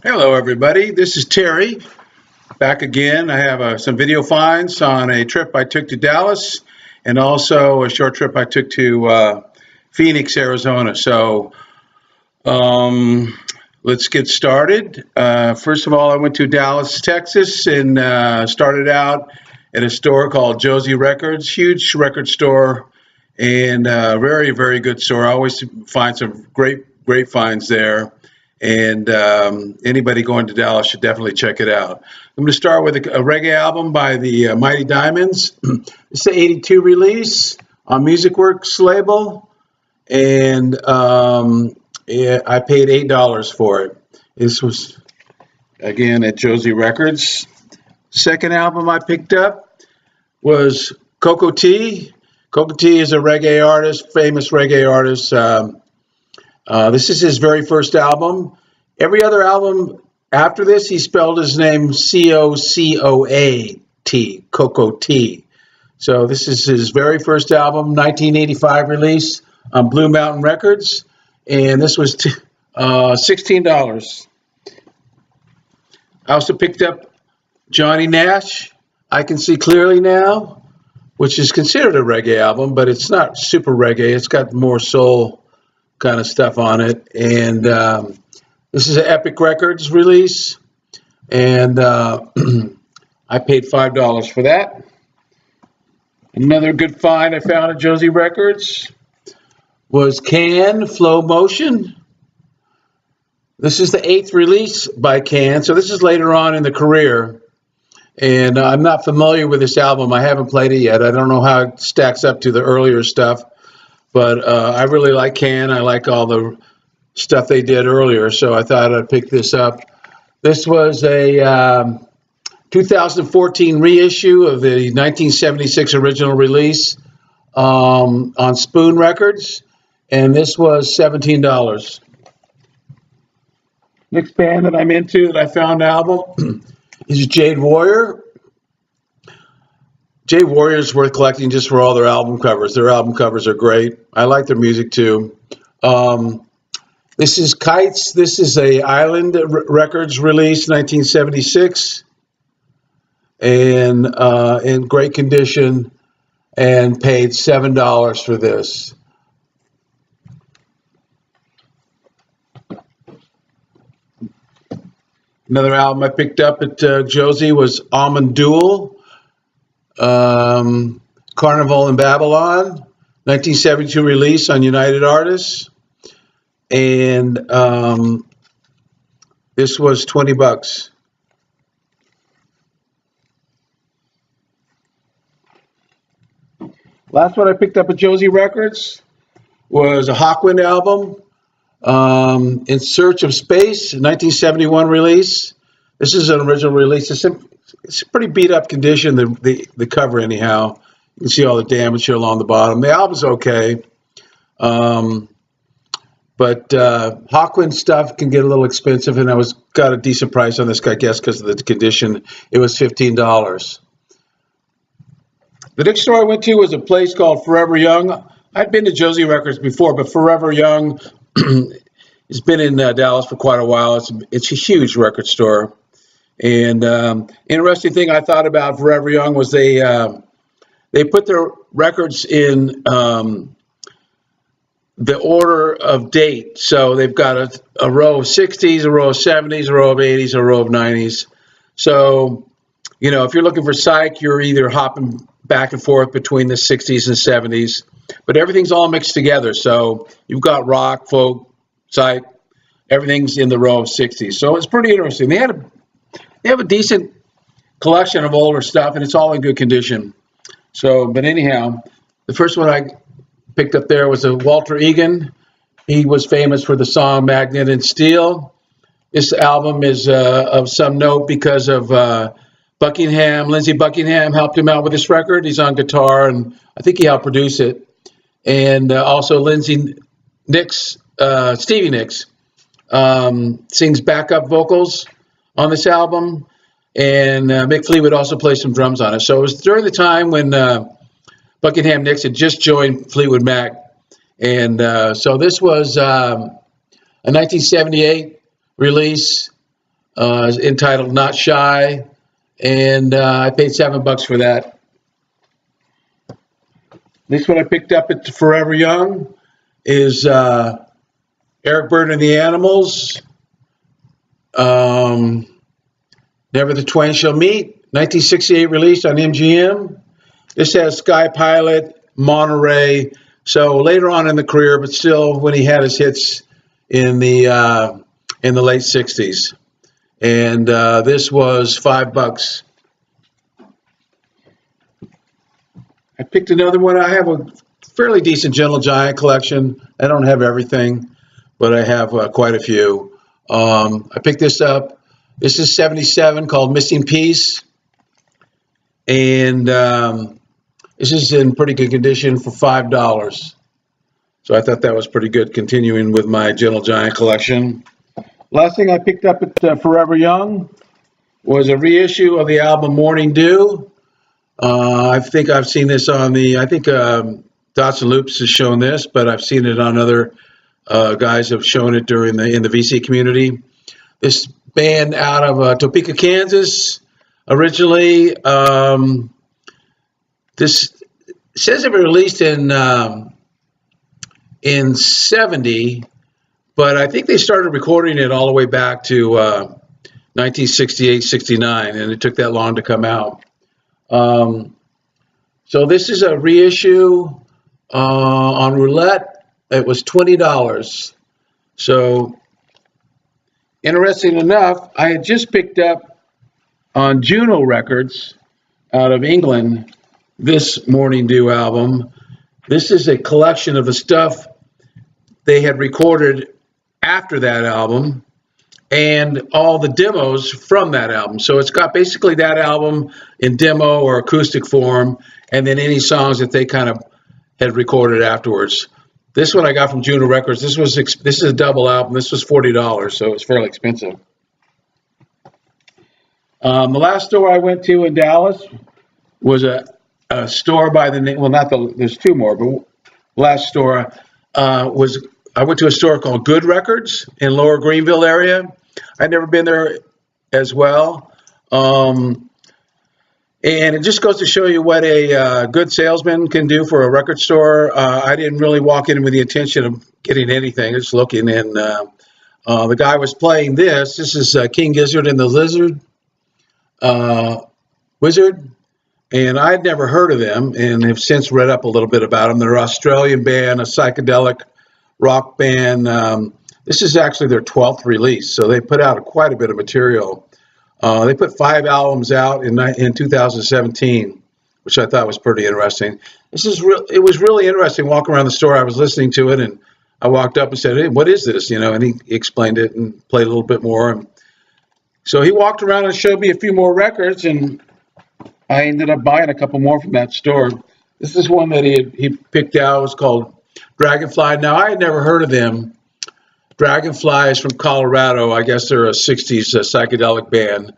Hello, everybody. This is Terry back again. I have some video finds on a trip I took to Dallas and also a short trip I took to Phoenix, Arizona. So let's get started. First of all, I went to Dallas, Texas, and started out at a store called Josie Records, huge record store, and very, very good store. I always find some great finds there. And anybody going to Dallas should definitely check it out. I'm going to start with a reggae album by the Mighty Diamonds. It's the '82 release on Musicworks label, and yeah, I paid $8 for it. This was again at Josie Records. Second album I picked up was Coco T. Coco T is a reggae artist, famous reggae artist. This is his very first album. Every other album after this, he spelled his name Cocoat, Coco T. So this is his very first album, 1985 release on Blue Mountain Records, and this was $16. I also picked up Johnny Nash, I Can See Clearly Now, which is considered a reggae album, but it's not super reggae. It's got more soul kind of stuff on it, and this is an Epic Records release, and I paid $5 for that. Another good find I found at Josie Records was Can Flow Motion. This is the 8th release by Can, so this is later on in the career, and I'm not familiar with this album. I haven't played it yet. I don't know how it stacks up to the earlier stuff. But I really like Can. I like all the stuff they did earlier, so I thought I'd pick this up. This was a 2014 reissue of the 1976 original release on Spoon Records, and this was $17. Next band that I'm into that I found an album is Jade Warrior. Jade Warrior is worth collecting just for all their album covers. Their album covers are great. I like their music too. This is Kites. This is a Island Records release, 1976, and in great condition, and paid $7 for this. Another album I picked up at Josie was Almond Duel. Carnival in Babylon, 1972 release on United Artists, and this was $20. Last one I picked up at Josie Records was a Hawkwind album, In Search of Space, 1971 release. This is an original release. It's a pretty beat up condition, the cover anyhow. You can see all the damage here along the bottom. The album's okay. But Hawkwind stuff can get a little expensive, and I got a decent price on this, I guess, because of the condition. It was $15. The next store I went to was a place called Forever Young. I'd been to Josie Records before, but Forever Young has been in Dallas for quite a while. It's a huge record store. And interesting thing I thought about Forever Young was they put their records in the order of date. So they've got a row of 60s, a row of 70s, a row of 80s, a row of 90s. So, you know, if you're looking for psych, you're either hopping back and forth between the 60s and 70s. But everything's all mixed together. So you've got rock, folk, psych, everything's in the row of 60s. So it's pretty interesting. They have a decent collection of older stuff, and it's all in good condition. So, but anyhow, the first one I picked up there was a Walter Egan. He was famous for the song Magnet and Steel. This album is of some note because of Buckingham. Lindsey Buckingham helped him out with this record. He's on guitar, and I think he helped produce it. And also Stevie Nicks sings backup vocals on this album, and Mick Fleetwood also plays some drums on it. So it was during the time when Buckingham Nicks had just joined Fleetwood Mac, and so this was a 1978 release entitled Not Shy, and I paid $7 for that. This one I picked up at Forever Young is Eric Burdon and the Animals. Never the Twain Shall Meet, 1968 release on MGM. This has Sky Pilot, Monterey. So later on in the career, but still when he had his hits in the late 60s. And this was $5. I picked another one. I have a fairly decent Gentle Giant collection. I don't have everything, but I have quite a few. I picked this up. This is 77, called Missing Piece. And this is in pretty good condition for $5. So I thought that was pretty good, continuing with my Gentle Giant collection. Last thing I picked up at Forever Young was a reissue of the album Morning Dew. I think I've seen this on Dots and Loops has shown this, but I've seen it on other guys have shown it in the VC community. This band out of Topeka, Kansas, originally. This says it was released in 70, but I think they started recording it all the way back to 1968, 69, and it took that long to come out. So this is a reissue on Roulette. It was $20. So interesting enough, I had just picked up on Juno Records out of England this Morning Dew album. This is a collection of the stuff they had recorded after that album and all the demos from that album. So it's got basically that album in demo or acoustic form, and then any songs that they kind of had recorded afterwards. This one I got from Juno Records. This is a double album. This was $40, so it's fairly expensive. The last store I went to in Dallas was a store by the name. Well, there's two more, but last store I went to a store called Good Records in Lower Greenville area. I'd never been there as well. And it just goes to show you what a good salesman can do for a record store. I didn't really walk in with the intention of getting anything, just looking. And the guy was playing this. This is King Gizzard and the Wizard. And I'd never heard of them and have since read up a little bit about them. They're an Australian band, a psychedelic rock band. This is actually their 12th release, so they put out quite a bit of material. They put 5 albums out in 2017, which I thought was pretty interesting. It was really interesting walking around the store. I was listening to it, and I walked up and said, "Hey, what is this?" And he explained it and played a little bit more. And so he walked around and showed me a few more records, and I ended up buying a couple more from that store. This is one that he picked out. It was called Dragonfly. Now, I had never heard of them. Dragonfly is from Colorado. I guess they're a 60s psychedelic band.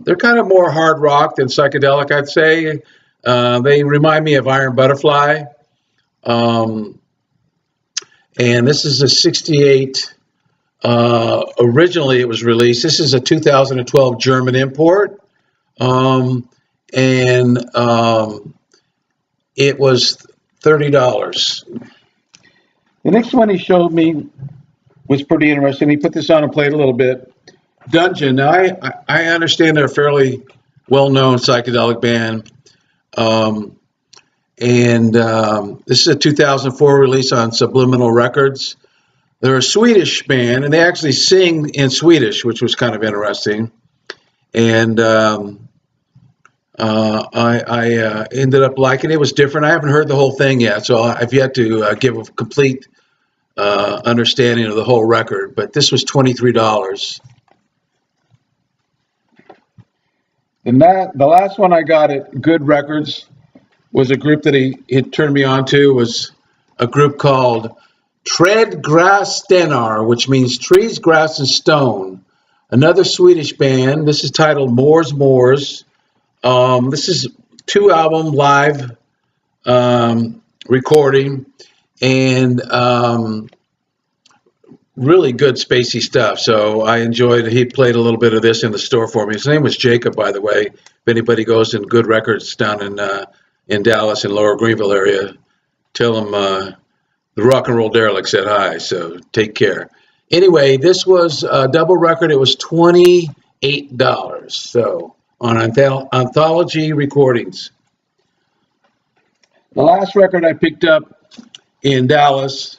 They're kind of more hard rock than psychedelic, I'd say. They remind me of Iron Butterfly. And this is a 68. Originally, it was released. This is a 2012 German import. It was $30. The next one he showed me was pretty interesting. He put this on and played a little bit. Dungeon. Now, I understand they're a fairly well-known psychedelic band. This is a 2004 release on Subliminal Records. They're a Swedish band, and they actually sing in Swedish, which was kind of interesting. And I ended up liking it. It was different. I haven't heard the whole thing yet, so I've yet to give a complete understanding of the whole record. But this was $23. And the last one I got at Good Records was a group that he turned me on to. Was a group called Tread Grass Stenar, which means trees, grass, and stone. Another Swedish band. This is titled Moors Moors. This is 2-album live recording, and really good spacey stuff. So I enjoyed it. He played a little bit of this in the store for me. His name was Jacob, by the way. If anybody goes in Good Records down in Dallas and Lower Greenville area, tell them the Rock and Roll Derelict said hi. So take care. Anyway, this was a double record. It was $28. So on Anthology Recordings. The last record I picked up in Dallas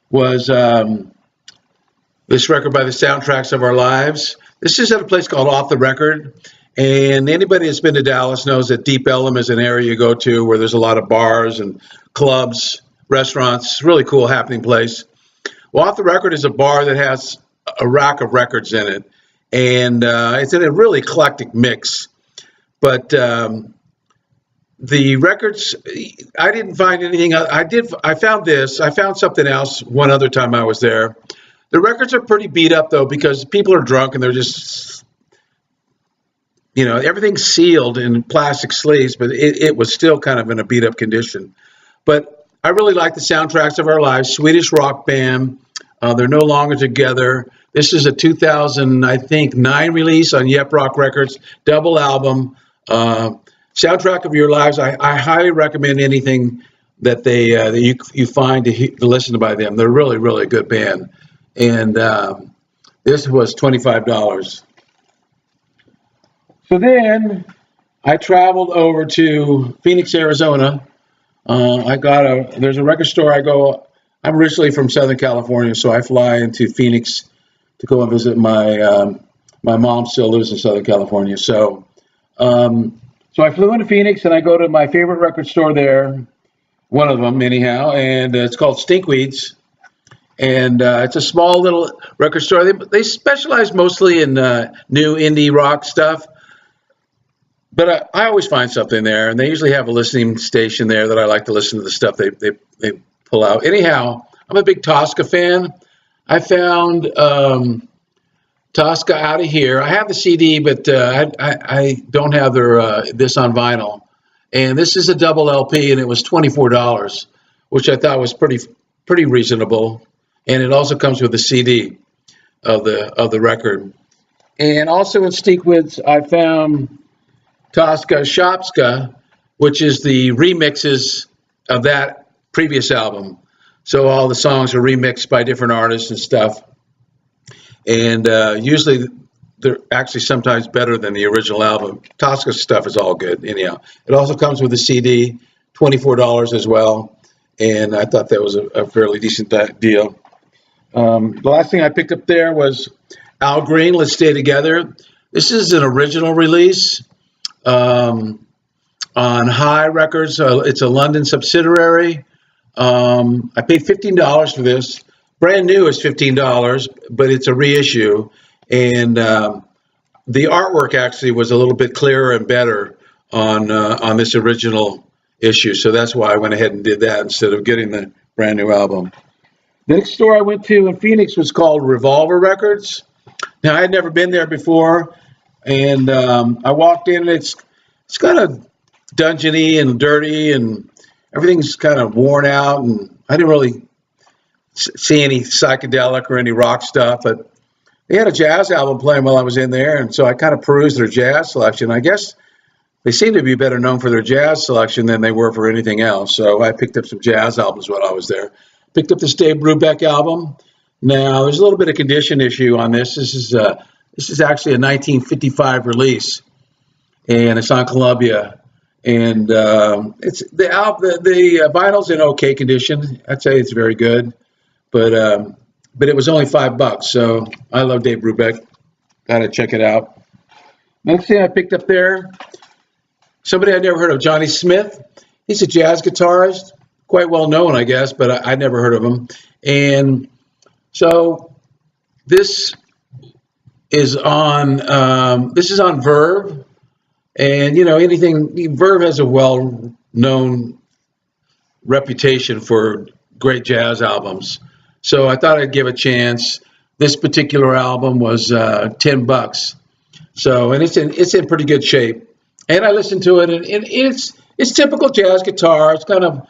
was this record by the Soundtracks of Our Lives. This is at a place called Off the Record. And anybody that's been to Dallas knows that Deep Ellum is an area you go to where there's a lot of bars and clubs, restaurants. Really cool happening place. Well, Off the Record is a bar that has a rack of records in it. And it's in a really eclectic mix. But the records, I didn't find anything. I found this. I found something else one other time I was there. The records are pretty beat up, though, because people are drunk and they're just, everything's sealed in plastic sleeves, but it was still kind of in a beat up condition. But I really like the Soundtracks of Our Lives, Swedish rock band. They're no longer together. This is a 2009 release on Yep Rock Records, double album. Soundtrack of Your Lives. I highly recommend anything that you find to listen to by them. They're really, really a good band. And this was $25. So then I traveled over to Phoenix, Arizona. There's a record store I'm originally from Southern California, so I fly into Phoenix to go and visit my mom still lives in Southern California. So I flew into Phoenix and I go to my favorite record store there, one of them anyhow, and it's called Stinkweeds. And it's a small little record store. They specialize mostly in new indie rock stuff. But I always find something there, and they usually have a listening station there that I like to listen to the stuff they pull out. Anyhow, I'm a big Tosca fan. I found Tosca Out of Here. I have the CD, but I don't have this on vinyl. And this is a double LP, and it was $24, which I thought was pretty reasonable. And it also comes with a CD of the record. And also in Stinkweeds, I found Tosca Shopska, which is the remixes of that previous album. So all the songs are remixed by different artists and stuff. And usually they're actually sometimes better than the original album. Tosca's stuff is all good anyhow. It also comes with a CD, $24 as well. And I thought that was a fairly decent deal. The last thing I picked up there was Al Green, Let's Stay Together. This is an original release on High Records. It's a London subsidiary. I paid $15 for this. Brand new is $15, but it's a reissue. And the artwork actually was a little bit clearer and better on this original issue. So that's why I went ahead and did that instead of getting the brand new album. The next store I went to in Phoenix was called Revolver Records. Now, I had never been there before, and I walked in, and it's kind of dungeony and dirty, and everything's kind of worn out, and I didn't really see any psychedelic or any rock stuff, but they had a jazz album playing while I was in there, and so I kind of perused their jazz selection. I guess they seem to be better known for their jazz selection than they were for anything else, so I picked up some jazz albums while I was there. Picked up this Dave Brubeck album. Now, there's a little bit of condition issue on this. This is actually a 1955 release, and it's on Columbia. And it's the vinyl's in okay condition. I'd say it's very good, but it was only $5. So I love Dave Brubeck. Gotta check it out. Next thing I picked up there, somebody I'd never heard of, Johnny Smith. He's a jazz guitarist. Quite well known, I guess, but I never heard of him. And so this is on Verve, and Verve has a well-known reputation for great jazz albums. So I thought I'd give a chance. This particular album was $10. So and it's in pretty good shape. And I listened to it, and it's typical jazz guitar. It's kind of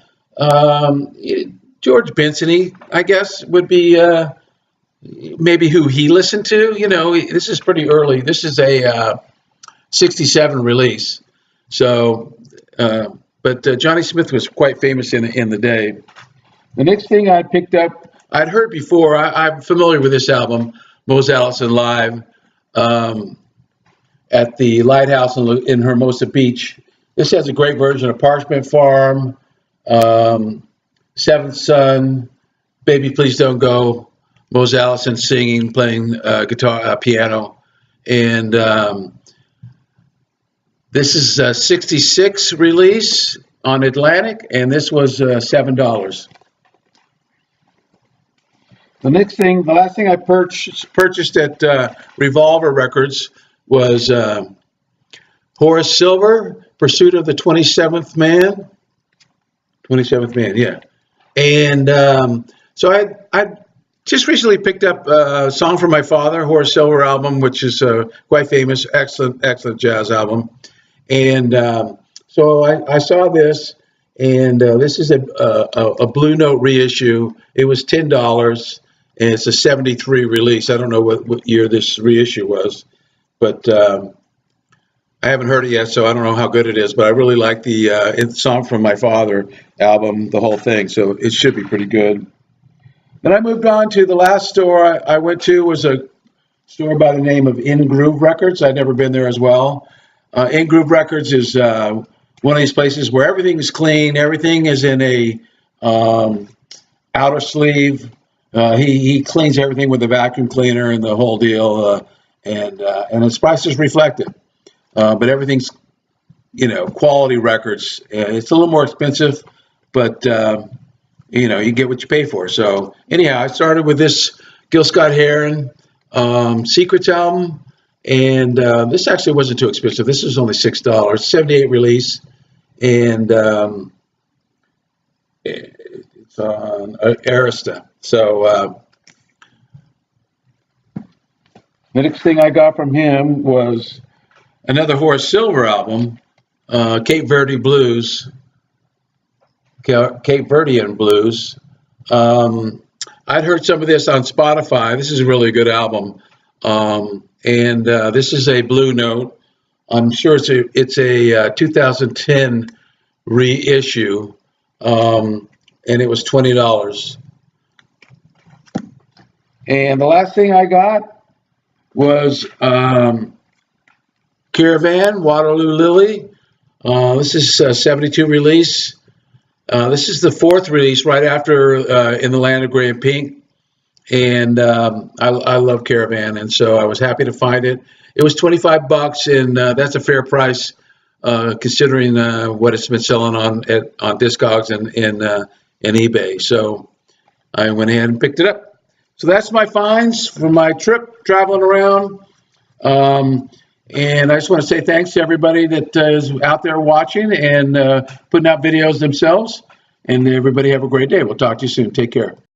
George Benson-y, I guess, would be maybe who he listened to. You know, this is pretty early. This is a 67 release. So, but Johnny Smith was quite famous in the day. The next thing I picked up, I'd heard before. I'm familiar with this album, Mose Allison Live, at the Lighthouse in Hermosa Beach. This has a great version of Parchment Farm, Seventh Son, Baby Please Don't Go, Mose Allison singing, playing guitar, piano, and this is a 66 release on Atlantic, and this was $7. The last thing I purchased at Revolver Records was Horace Silver, Pursuit of the 27th Man. 27th Man, yeah. And so I just recently picked up a Song for My Father, Horace Silver album, which is quite famous, excellent jazz album. And so I saw this, and this is a Blue Note reissue. It was $10, and it's a 73 release. I don't know what year this reissue was, but I haven't heard it yet, so I don't know how good it is. But I really like the Song from My Father album, the whole thing, so it should be pretty good. Then I moved on to the last store I went to was a store by the name of Ingroove Records. I'd never been there as well. Ingroove Records is one of these places where everything is clean, everything is in a outer sleeve. He cleans everything with a vacuum cleaner and the whole deal, and his price is reflected. But everything's, quality records. It's a little more expensive, but you get what you pay for. So anyhow, I started with this Gil Scott-Heron Secrets album. And this actually wasn't too expensive. This was only $6, 78 release, and it's on Arista. So the next thing I got from him was another Horace Silver album, Cape Verdean Blues. I'd heard some of this on Spotify. This is a really good album. And this is a Blue Note. I'm sure it's a 2010 reissue, and it was $20. And the last thing I got was Caravan, Waterloo Lily. This is a 72 release. This is the fourth release right after In the Land of Gray and Pink. And I love Caravan, and so I was happy to find it. It was $25, and that's a fair price considering what it's been selling on Discogs and eBay. So I went ahead and picked it up. So that's my finds for my trip traveling around. And I just want to say thanks to everybody that is out there watching and putting out videos themselves. And everybody have a great day. We'll talk to you soon. Take care.